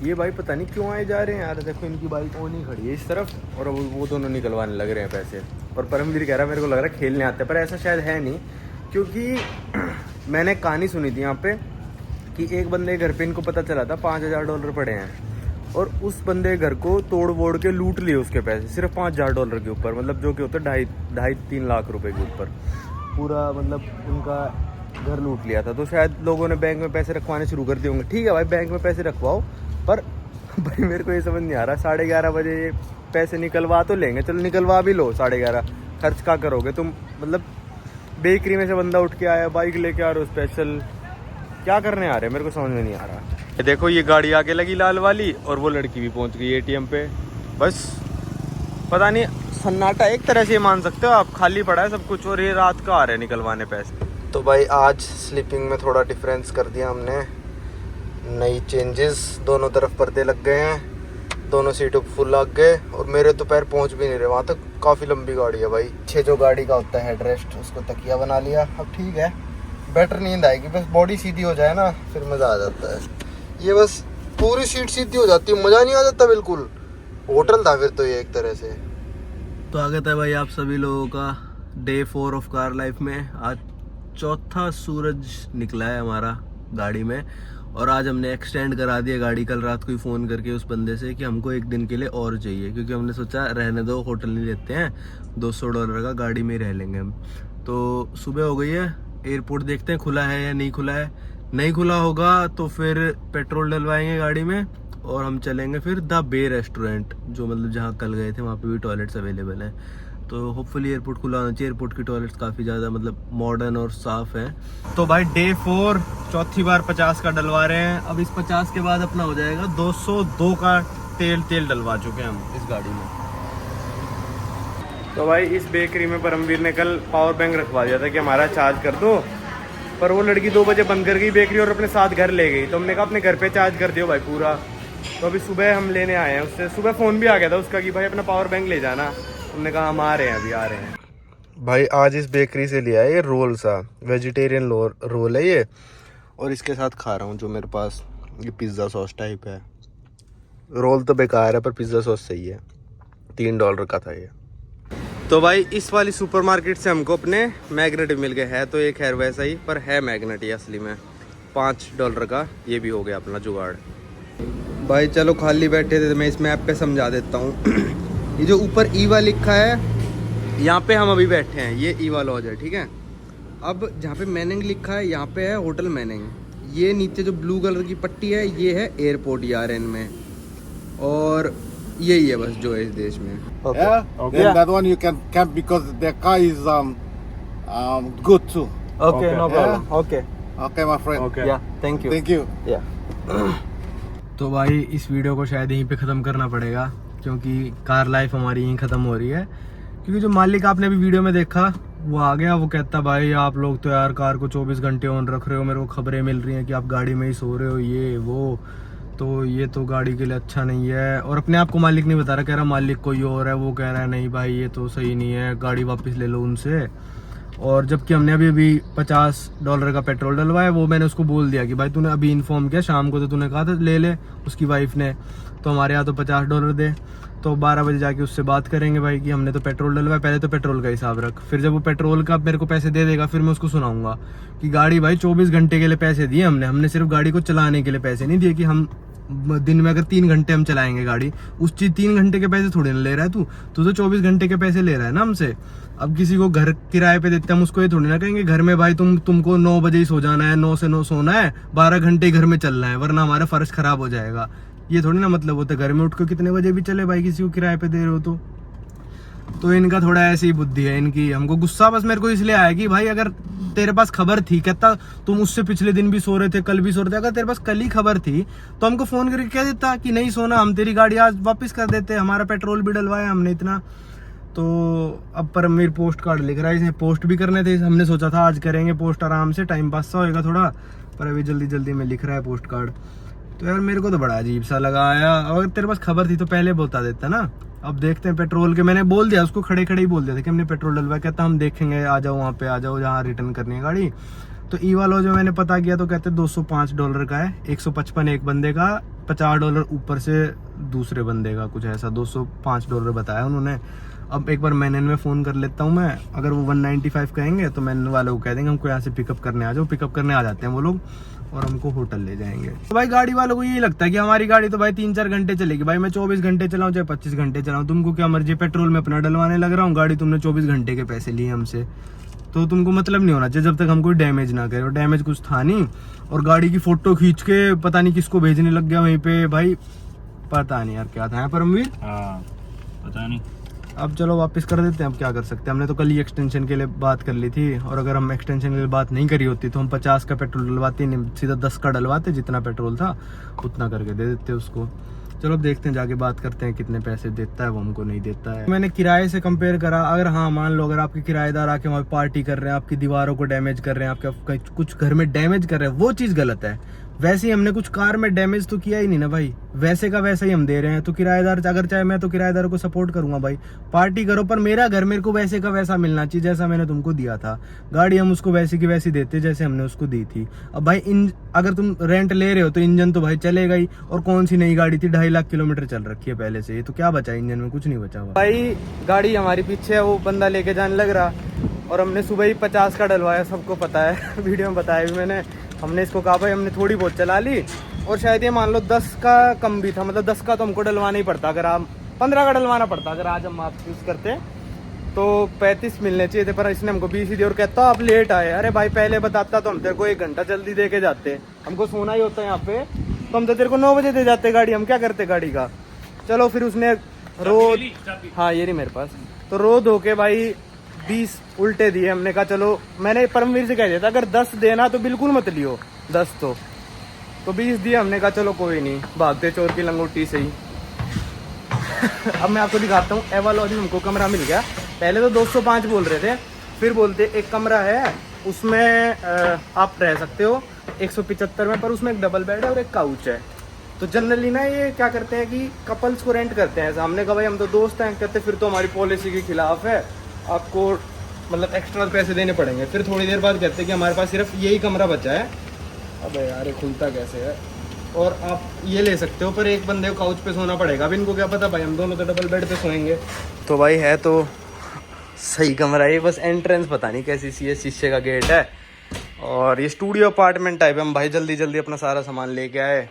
ये भाई पता नहीं क्यों आए जा रहे हैं यार। देखो इनकी बाइक वो नहीं खड़ी है इस तरफ, और वो दोनों निकलवाने लग रहे हैं पैसे। और परमवीर कह रहा है मेरे को लग रहा है खेलने आते हैं, पर ऐसा शायद है नहीं। क्योंकि मैंने कहानी सुनी थी यहाँ पे कि एक बंदे के घर पे इनको पता चला था $5000 पड़े हैं, और उस बंदे के घर को तोड़ वोड़ के लूट लिए उसके पैसे सिर्फ $5000 के ऊपर, मतलब जो कि होता है 2.5-3 लाख रुपए के ऊपर। पूरा मतलब उनका घर लूट लिया था। तो शायद लोगों ने बैंक में पैसे रखवाने शुरू कर दिए होंगे। ठीक है भाई बैंक में पैसे रखवाओ, पर भाई मेरे को ये समझ नहीं आ रहा 11:30 बजे ये पैसे निकलवा तो लेंगे, चलो निकलवा भी लो 11.5, खर्च क्या करोगे तुम? मतलब बेकरी में से बंदा उठ के आया, बाइक लेके आ रहे हो स्पेशल, क्या करने आ रहे हैं मेरे को समझ में नहीं आ रहा। ये देखो ये गाड़ी आके लगी लाल वाली और वो लड़की भी पहुंच गई एटीएम पे। बस पता नहीं सन्नाटा एक तरह से मान सकते हो आप, खाली पड़ा है सब कुछ और ये रात का आ रहे हैं निकलवाने पैसे। तो भाई आज स्लीपिंग में थोड़ा डिफरेंस कर दिया हमने, नई चेंजेस, दोनों तरफ पर्दे लग गए हैं, दोनों सीटों फुल लग गए और मेरे तो पैर पहुंच भी नहीं रहे वहाँ तक। काफ़ी लंबी गाड़ी है भाई, पीछे जो गाड़ी का होता है हेडरेस्ट उसको तकिया बना लिया, अब ठीक है, बेटर नींद आएगी, बस बॉडी सीधी हो जाए ना फिर मज़ा आ जाता है। ये बस पूरी सीट सीधी हो जाती है, मज़ा नहीं आ जाता बिल्कुल, होटल था फिर तो ये एक तरह से। तो स्वागत है भाई आप सभी लोगों का डे 4 ऑफ कार लाइफ में। आज चौथा सूरज निकला है हमारा गाड़ी में और आज हमने एक्सटेंड करा दिया गाड़ी। कल रात को ही फ़ोन करके उस बंदे से कि हमको एक दिन के लिए और चाहिए, क्योंकि हमने सोचा रहने दो, होटल नहीं लेते हैं, $200 का गाड़ी में ही रह लेंगे हम। तो सुबह हो गई है, एयरपोर्ट देखते हैं खुला है या नहीं खुला है। नहीं खुला होगा तो फिर पेट्रोल डलवाएंगे गाड़ी में और हम चलेंगे फिर द बे रेस्टोरेंट, जो मतलब जहाँ कल गए थे वहाँ पे भी टॉयलेट्स अवेलेबल हैं। तो होपफुली एयरपोर्ट खुला होना चाहिए। एयरपोर्ट की टॉयलेट्स काफ़ी ज़्यादा मतलब मॉडर्न और साफ़ हैं। तो भाई डे 4 चौथी बार 50 का डलवा रहे हैं। अब इस 50 के बाद अपना हो जाएगा 202 का तेल डलवा चुके हैं हम इस गाड़ी में। तो भाई इस बेकरी में परमवीर ने कल पावर बैंक रखवा दिया था कि हमारा चार्ज कर दो, पर वो लड़की 2 बजे बंद कर गई बेकरी और अपने साथ घर ले गई। तो हमने कहा अपने घर पे चार्ज कर दियो भाई पूरा। तो अभी सुबह हम लेने आए हैं उससे, सुबह फ़ोन भी आ गया था उसका कि भाई अपना पावर बैंक ले जाना। हमने कहा हम आ रहे हैं, अभी आ रहे हैं। भाई आज इस बेकरी से लिया है ये रोल सा, वेजिटेरियन रोल है ये, और इसके साथ खा रहा हूँ जो मेरे पास ये पिज़्ज़ा सॉस टाइप है। रोल तो बेकार है पर पिज़्ज़ा सॉस सही है, $3 का था ये। तो भाई इस वाली सुपरमार्केट से हमको अपने मैग्नेट मिल गए हैं, तो एक खैर वैसा ही पर है मैग्नेट ये असली में, $5 का। ये भी हो गया अपना जुगाड़। भाई चलो खाली बैठे थे, मैं इस मैप पे समझा देता हूँ। ये जो ऊपर ईवा लिखा है यहाँ पे हम अभी बैठे हैं, ये ईवा लॉज है, ठीक है। अब जहाँ पे मैनिंग लिखा है यहाँ पे है होटल मैनिंग। ये नीचे जो ब्लू कलर की पट्टी है ये है एयरपोर्ट यारेन में, और यही है बस जो है इस देश में। Yeah. Okay. Then that one you can camp because the car is good too. Okay, no problem. Okay Okay, my friend. Okay. या थैंक यू। Thank you. तो भाई इस वीडियो को शायद यहीं पे ख़त्म करना पड़ेगा, क्योंकि कार लाइफ हमारी यहीं ख़त्म हो रही है। क्योंकि जो मालिक आपने अभी वीडियो में देखा वो आ गया, वो कहता भाई आप लोग तो यार कार को 24 घंटे ऑन रख रहे हो, मेरे को खबरें मिल रही हैं कि आप गाड़ी में ही सो रहे हो, ये वो, तो ये तो गाड़ी के लिए अच्छा नहीं है। और अपने आप को मालिक नहीं बता रहा, कह रहा मालिक कोई और है, वो कह रहा है नहीं भाई ये तो सही नहीं है, गाड़ी वापस ले लो उनसे। और जबकि हमने अभी $50 का पेट्रोल डलवाया, वो मैंने उसको बोल दिया कि भाई तूने अभी इन्फॉर्म किया, शाम को तो तूने कहा था ले ले, उसकी वाइफ ने, तो हमारे यहाँ तो $50 दे। तो 12 बजे जाके उससे बात करेंगे भाई कि हमने तो पेट्रोल डलवाया, पहले तो पेट्रोल का हिसाब रख, फिर जब वो पेट्रोल का मेरे को पैसे दे देगा फिर मैं उसको सुनाऊंगा कि गाड़ी भाई 24 घंटे के लिए पैसे दिए हमने सिर्फ गाड़ी को चलाने के लिए पैसे नहीं दिए कि हम दिन में अगर 3 घंटे हम चलाएंगे गाड़ी, उस चीज 3 घंटे के पैसे थोड़ी ना ले रहा है तू तो 24 घंटे के पैसे ले रहा है ना हमसे। अब किसी को घर किराए पे देते हैं, हम उसको ये थोड़ी ना कहेंगे घर में भाई तुमको 9 बजे ही सो जाना है, 9 से 9 सोना है, 12 घंटे घर में चलना है, वरना हमारा फर्श खराब हो जाएगा। ये थोड़ी ना मतलब होता है घर में उठ के कितने बजे भी चले भाई, किसी को किराए पे दे रहे हो तो इनका थोड़ा ऐसी बुद्धि है इनकी। हमको गुस्सा बस मेरे को इसलिए आया कि भाई अगर तेरे पास खबर थी, कहता तुम उससे पिछले दिन भी सो रहे थे, कल भी सो रहे थे, अगर तेरे पास कल ही खबर थी तो हमको फोन करके कह देता कि नहीं सोना, हम तेरी गाड़ी आज वापस कर देते, हमारा पेट्रोल भी डलवाया हमने इतना। तो अब परमवीर पोस्ट कार्ड लिख रहा है, इसे पोस्ट भी करने थे, हमने सोचा था आज करेंगे पोस्ट, आराम से टाइम पास सा होएगा थोड़ा, पर अभी जल्दी में लिख रहा है पोस्ट कार्ड। तो यार मेरे को तो बड़ा अजीब सा लगा आया, अगर तेरे पास खबर थी तो पहले बता देता ना। अब देखते हैं पेट्रोल के, मैंने बोल दिया उसको, खड़े ही बोल दिया था कि हमने पेट्रोल डलवाया, कहता हम देखेंगे, आ जाओ वहाँ पे, आ जाओ जहाँ रिटर्न करनी है गाड़ी। तो ई वाला जो मैंने पता किया तो कहते $205 का है, 155 एक बंदे का, $50 ऊपर से दूसरे बंदे का, कुछ ऐसा $205 बताया उन्होंने। अब एक बार मैनन में फ़ोन कर लेता हूँ मैं, अगर वो 195 कहेंगे तो मैनन वालों को कह देंगे हमको यहाँ से पिकअप करने आ जाओ, पिकअप करने आ जाते हैं वो लोग और हमको होटल ले जाएंगे। तो भाई गाड़ी वालों को यही लगता है कि हमारी गाड़ी तो भाई 3-4 घंटे चलेगी, भाई मैं 24 घंटे चलाऊँ चाहे 25 घंटे चलाऊँ, तुमको क्या मर्जी, पेट्रोल में अपना डलवाने लग रहा हूँ, गाड़ी तुमने 24 घंटे के पैसे लिए हमसे, तो तुमको मतलब नहीं होना चाहिए जब तक हम कोई डैमेज ना करें। और डैमेज कुछ था नहीं, और गाड़ी की फोटो खींच के पता नहीं किसको भेजने लग गया वहीं पे, भाई पता नहीं यार क्या था। परमवीर पता नहीं। अब चलो वापस कर देते हैं, अब क्या कर सकते हैं। हमने तो कल ही एक्सटेंशन के लिए बात कर ली थी, और अगर हम एक्सटेंशन के लिए बात नहीं करी होती तो हम 50 का पेट्रोल डलवाते ही नहीं, सीधा 10 का डलवाते, जितना पेट्रोल था उतना करके दे देते उसको। चलो अब देखते हैं, जाके बात करते हैं कितने पैसे देता है वो, हमको नहीं देता है। मैंने किराए से कंपेयर करा, अगर हाँ मान लो अगर आपके किराएदार आके वहाँ पार्टी कर रहे हैं, आपकी दीवारों को डैमेज कर रहे हैं, आपका कुछ घर में डैमेज कर रहे हैं, वो चीज़ गलत है। वैसे ही हमने कुछ कार में डैमेज तो किया ही नहीं ना भाई, वैसे का वैसा ही हम दे रहे हैं। तो किराएदार अगर चाहे, मैं तो किराएदार को सपोर्ट करूंगा भाई, पार्टी करो पर मेरा घर मेरे को वैसे का वैसा मिलना चाहिए जैसा मैंने तुमको दिया था। गाड़ी हम उसको वैसी की वैसी देते जैसे हमने उसको दी थी। अब भाई अगर तुम रेंट ले रहे हो तो इंजन तो भाई चलेगा ही, और कौन सी नई गाड़ी थी, 2.5 लाख किलोमीटर चल रखी है पहले से, ये तो क्या बचा इंजन में, कुछ नहीं बचा हुआ भाई। गाड़ी हमारी पीछे है, वो बंदा लेके जाने लग रहा, और हमने सुबह ही 50 का डलवाया, सबको पता है वीडियो में बताया भी मैंने। हमने इसको कहा भाई हमने थोड़ी बहुत चला ली, और शायद ये मान लो 10 का कम भी था, मतलब 10 का तो हमको डलवाना ही पड़ता, अगर आप 15 का डलवाना पड़ता अगर आज हम आप यूज़ करते तो 35 मिलने चाहिए थे, पर इसने हमको 20 ही दिए। और कहता आप लेट आए, अरे भाई पहले बताता तो हम तेरे को 1 घंटा जल्दी दे के जाते, हमको सोना ही होता है यहाँ पे, तो हम तो तेरे को 9 बजे दे जाते गाड़ी, हम क्या करते गाड़ी का। चलो फिर उसने रोज, हाँ ये नहीं मेरे पास, तो रो धो के भाई 20 उल्टे दिए। हमने कहा चलो, मैंने परमवीर से कह दिया था अगर 10 देना तो बिल्कुल मत लियो, 10 तो 20 दिए। हमने कहा चलो कोई नहीं, भागते चोर की लंगोटी से ही। अब मैं आपको दिखाता हूँ, एवालॉज में हमको कमरा मिल गया। पहले तो 205 बोल रहे थे, फिर बोलते एक कमरा है उसमें आप रह सकते हो 175 में, पर उसमें एक डबल बेड है और एक काउच है। तो जनरली ना ये क्या करते हैं कि कपल्स को रेंट करते हैं। हमने कहा भाई हम तो दोस्त हैं, कहते फिर तो हमारी पॉलिसी के खिलाफ है, आपको मतलब एक्स्ट्रा पैसे देने पड़ेंगे। फिर थोड़ी देर बाद कहते हैं कि हमारे पास सिर्फ यही कमरा बचा है। अबे यार ये खुलता कैसे है, और आप ये ले सकते हो, पर एक बंदे को काउच पे सोना पड़ेगा। अब इनको क्या पता भाई, हम दोनों तो डबल बेड पे सोएंगे। तो भाई है तो सही कमरा है, बस एंट्रेंस पता नहीं कैसी सी है, शीशे का गेट है, और ये स्टूडियो अपार्टमेंट टाइप है। हम भाई जल्दी जल्दी अपना सारा सामान लेके आए,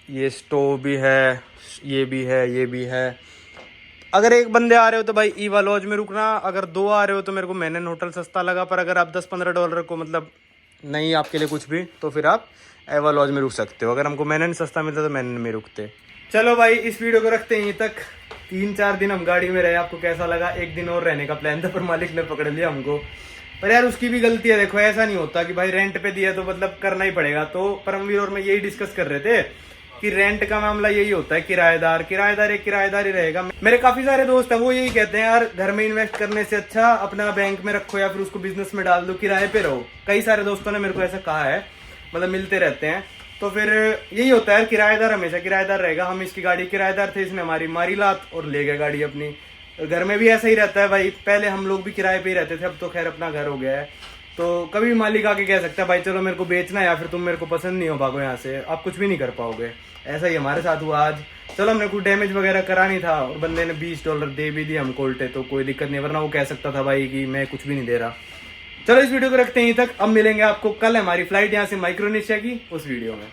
ये स्टोव भी है, ये भी है, ये भी है। अगर एक बंदे आ रहे हो तो भाई ईवा लॉज में रुकना, अगर 2 आ रहे हो तो मेरे को मैनन होटल सस्ता लगा, पर अगर आप $10-15 को मतलब नहीं आपके लिए कुछ भी, तो फिर आप एवा लॉज में रुक सकते हो। अगर हमको मैनन सस्ता मिलता तो मैनन में रुकते। चलो भाई इस वीडियो को रखते हैं यहीं तक। 3-4 दिन हम गाड़ी में रहे, आपको कैसा लगा। 1 दिन और रहने का प्लान था, पर मालिक ने पकड़ लिया हमको। पर यार उसकी भी गलती है, देखो ऐसा नहीं होता कि भाई रेंट पे दिया तो मतलब करना ही पड़ेगा। तो परमवीर और मैं यही डिस्कस कर रहे थे कि रेंट का मामला यही होता है, किराएदार एक किराएदार ही रहेगा। मेरे काफी सारे दोस्त हैं, वो यही कहते हैं यार घर में इन्वेस्ट करने से अच्छा अपना बैंक में रखो या फिर उसको बिजनेस में डाल दो, किराए पे रहो। कई सारे दोस्तों ने मेरे को ऐसा कहा है, मतलब मिलते रहते हैं। तो फिर यही होता है, किराएदार हमेशा किराएदार रहेगा। हम इसकी गाड़ी किराएदार थे, इसने हमारी मारी लात और ले गए गाड़ी अपनी। घर में भी ऐसा ही रहता है भाई, पहले हम लोग भी किराए पे ही रहते थे, अब तो खैर अपना घर हो गया है। तो कभी मालिक आके कह सकता है भाई चलो मेरे को बेचना है, या फिर तुम मेरे को पसंद नहीं हो, भागो यहाँ से, आप कुछ भी नहीं कर पाओगे। ऐसा ही हमारे साथ हुआ आज। चलो हमने कुछ डैमेज वगैरह करा नहीं था, और बंदे ने $20 दे भी दिए हमको उल्टे, तो कोई दिक्कत नहीं, वरना वो कह सकता था भाई कि मैं कुछ भी नहीं दे रहा। चलो इस वीडियो को रखते हैं यहीं तक। अब मिलेंगे आपको कल, हमारी फ्लाइट यहाँ से माइक्रोनेशिया की उस वीडियो में।